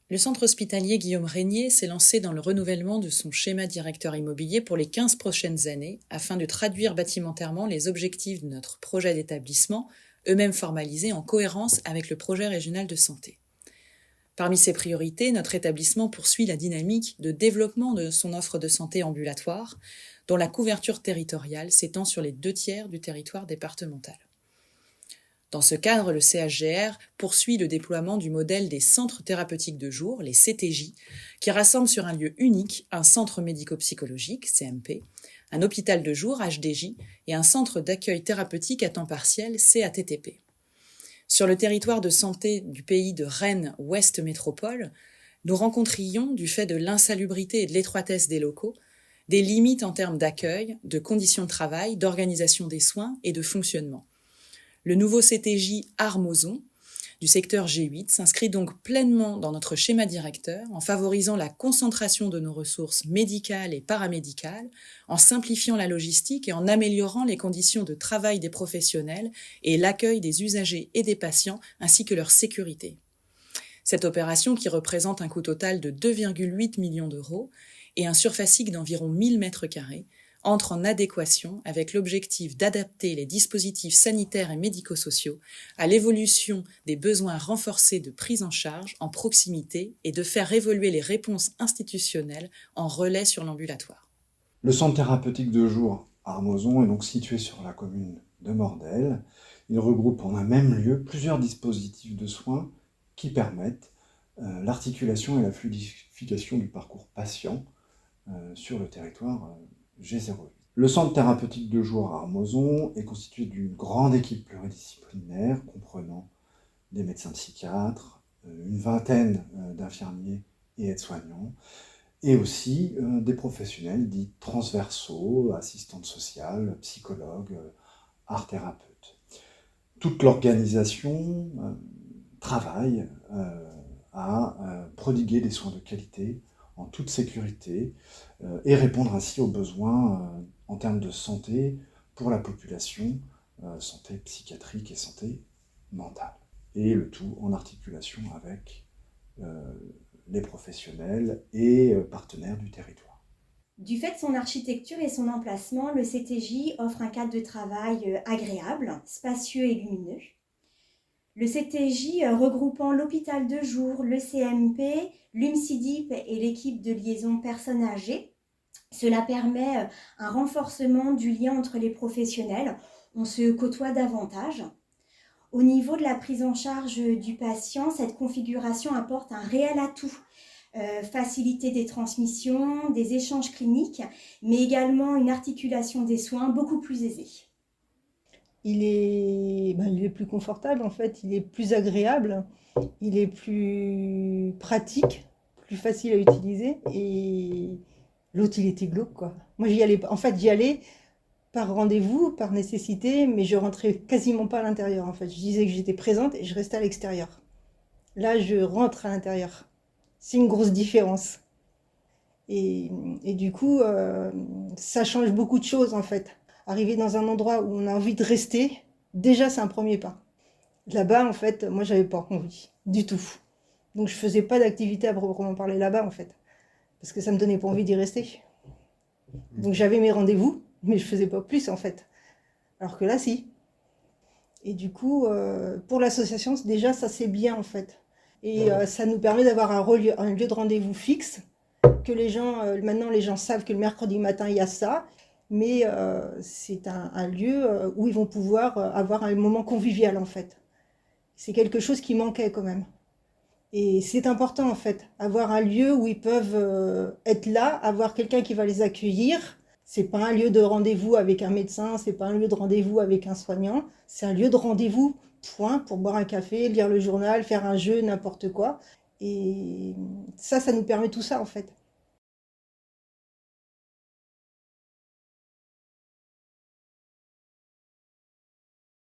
Le centre hospitalier Guillaume Régnier s'est lancé dans le renouvellement de son schéma directeur immobilier pour les 15 prochaines années afin de traduire bâtimentairement les objectifs de notre projet d'établissement, eux-mêmes formalisés en cohérence avec le projet régional de santé. Parmi ses priorités, notre établissement poursuit la dynamique de développement de son offre de santé ambulatoire, dont la couverture territoriale s'étend sur les 2/3 du territoire départemental. Dans ce cadre, le CHGR poursuit le déploiement du modèle des centres thérapeutiques de jour, les CTJ, qui rassemblent sur un lieu unique un centre médico-psychologique, CMP, un hôpital de jour, HDJ, et un centre d'accueil thérapeutique à temps partiel, CATTP. Sur le territoire de santé du pays de Rennes Ouest Métropole, nous rencontrions, du fait de l'insalubrité et de l'étroitesse des locaux, des limites en termes d'accueil, de conditions de travail, d'organisation des soins et de fonctionnement. Le nouveau CTJ Armozon du secteur G8 s'inscrit donc pleinement dans notre schéma directeur en favorisant la concentration de nos ressources médicales et paramédicales, en simplifiant la logistique et en améliorant les conditions de travail des professionnels et l'accueil des usagers et des patients ainsi que leur sécurité. Cette opération, qui représente un coût total de 2,8 millions d'euros et un surfacique d'environ 1000 m², entre en adéquation avec l'objectif d'adapter les dispositifs sanitaires et médico-sociaux à l'évolution des besoins renforcés de prise en charge en proximité et de faire évoluer les réponses institutionnelles en relais sur l'ambulatoire. Le centre thérapeutique de jour Armozon est donc situé sur la commune de Mordel. Il regroupe en un même lieu plusieurs dispositifs de soins qui permettent l'articulation et la fluidification du parcours patient sur le territoire G08. Le centre thérapeutique de jour à Armozon est constitué d'une grande équipe pluridisciplinaire comprenant des médecins psychiatres, une vingtaine d'infirmiers et aides-soignants, et aussi des professionnels dits transversaux, assistantes sociales, psychologues, art thérapeutes. Toute l'organisation travaille à prodiguer des soins de qualité en toute sécurité et répondre ainsi aux besoins en termes de santé pour la population, santé psychiatrique et santé mentale. Et le tout en articulation avec les professionnels et partenaires du territoire. Du fait de son architecture et son emplacement, le CTJ offre un cadre de travail agréable, spacieux et lumineux. Le CTJ regroupant l'hôpital de jour, le CMP, l'UMCIDIP et l'équipe de liaison personnes âgées. Cela permet un renforcement du lien entre les professionnels. On se côtoie davantage. Au niveau de la prise en charge du patient, cette configuration apporte un réel atout. Facilité des transmissions, des échanges cliniques, mais également une articulation des soins beaucoup plus aisée. Il est plus confortable en fait, il est plus agréable, il est plus pratique, plus facile à utiliser, et l'autre il était glauque quoi. Moi j'y allais par rendez-vous, par nécessité, mais je rentrais quasiment pas à l'intérieur en fait. Je disais que j'étais présente et je restais à l'extérieur. Là je rentre à l'intérieur. C'est une grosse différence. Et du coup, ça change beaucoup de choses en fait. Arriver dans un endroit où on a envie de rester, déjà c'est un premier pas. Là-bas, en fait, moi j'avais pas envie du tout. Donc je faisais pas d'activité à proprement parler là-bas en fait. Parce que ça me donnait pas envie d'y rester. Donc j'avais mes rendez-vous, mais je faisais pas plus en fait. Alors que là, si. Et du coup, pour l'association, déjà ça c'est bien en fait. Et ça nous permet d'avoir un lieu de rendez-vous fixe. Que les gens, maintenant les gens savent que le mercredi matin il y a ça. Mais c'est un lieu où ils vont pouvoir avoir un moment convivial en fait. C'est quelque chose qui manquait quand même. Et c'est important en fait, avoir un lieu où ils peuvent être là, avoir quelqu'un qui va les accueillir. C'est pas un lieu de rendez-vous avec un médecin, c'est pas un lieu de rendez-vous avec un soignant, c'est un lieu de rendez-vous, point, pour boire un café, lire le journal, faire un jeu, n'importe quoi. Et ça nous permet tout ça en fait.